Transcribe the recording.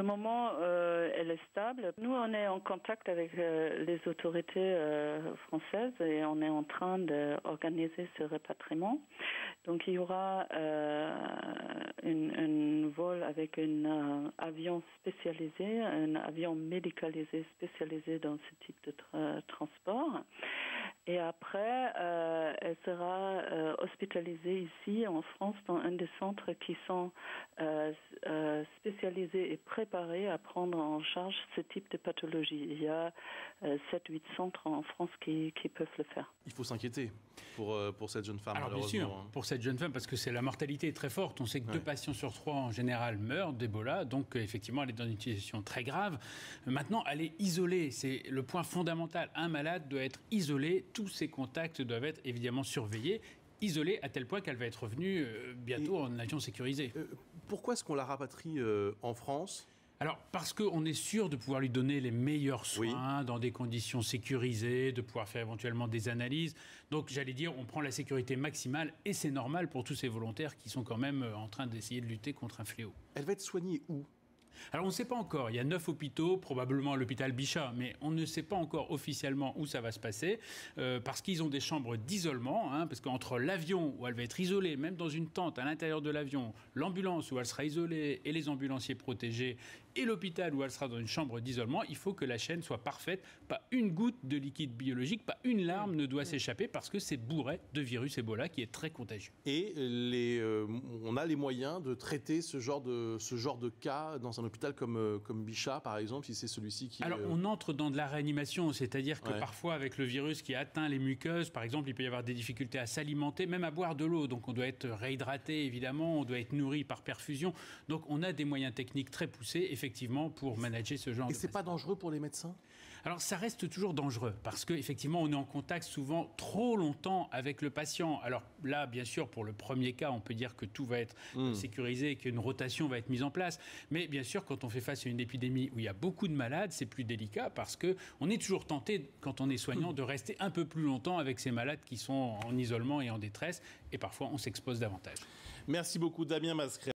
moment, elle est stable. Nous, on est en contact avec les autorités françaises et on est en train d'organiser ce rapatriement. Donc, il y aura un vol avec un avion spécialisé, un avion médicalisé spécialisé dans ce type de transport. Et après, elle sera hospitalisée ici en France dans un des centres qui sont spécialisés et préparés à prendre en charge ce type de pathologie. Il y a 7-8 centres en France qui peuvent le faire. Il faut s'inquiéter pour cette jeune femme. Alors bien sûr, pour cette jeune femme, parce que la mortalité est très forte. On sait que 2 patients sur 3 en général meurent d'Ebola, donc effectivement elle est dans une situation très grave. Maintenant, elle est isolée, c'est le point fondamental. Un malade doit être isolé, tous ses contacts doivent être évidemment surveillés. Isolée à tel point qu'elle va être revenue bientôt en avion sécurisé. Pourquoi est-ce qu'on la rapatrie en France ? Alors, parce qu'on est sûr de pouvoir lui donner les meilleurs soins dans des conditions sécurisées, de pouvoir faire éventuellement des analyses. Donc, j'allais dire, on prend la sécurité maximale et c'est normal pour tous ces volontaires qui sont quand même en train d'essayer de lutter contre un fléau. Elle va être soignée où ? Alors on ne sait pas encore, il y a 9 hôpitaux, probablement à l'hôpital Bichat, mais on ne sait pas encore officiellement où ça va se passer, parce qu'ils ont des chambres d'isolement, parce qu'entre l'avion où elle va être isolée, même dans une tente à l'intérieur de l'avion, l'ambulance où elle sera isolée et les ambulanciers protégés, et l'hôpital où elle sera dans une chambre d'isolement, il faut que la chaîne soit parfaite, pas une goutte de liquide biologique, pas une larme ne doit s'échapper, parce que c'est bourré de virus Ebola qui est très contagieux. Et on a les moyens de traiter ce genre de cas dans un hôpital comme Bichat, par exemple, si c'est celui-ci qui... Alors, on entre dans de la réanimation, c'est-à-dire que parfois, avec le virus qui atteint les muqueuses, par exemple, il peut y avoir des difficultés à s'alimenter, même à boire de l'eau. Donc, on doit être réhydraté, évidemment, on doit être nourri par perfusion. Donc, on a des moyens techniques très poussés, effectivement, pour manager ce genre de... Et c'est pas dangereux pour les médecins ? Alors, ça reste toujours dangereux, parce qu'effectivement, on est en contact souvent trop longtemps avec le patient. Alors là, bien sûr, pour le premier cas, on peut dire que tout va être sécurisé, qu'une rotation va être mise en place. Mais bien sûr, quand on fait face à une épidémie où il y a beaucoup de malades, c'est plus délicat parce qu'on est toujours tenté, quand on est soignant, de rester un peu plus longtemps avec ces malades qui sont en isolement et en détresse. Et parfois, on s'expose davantage. Merci beaucoup, Damien Mascret.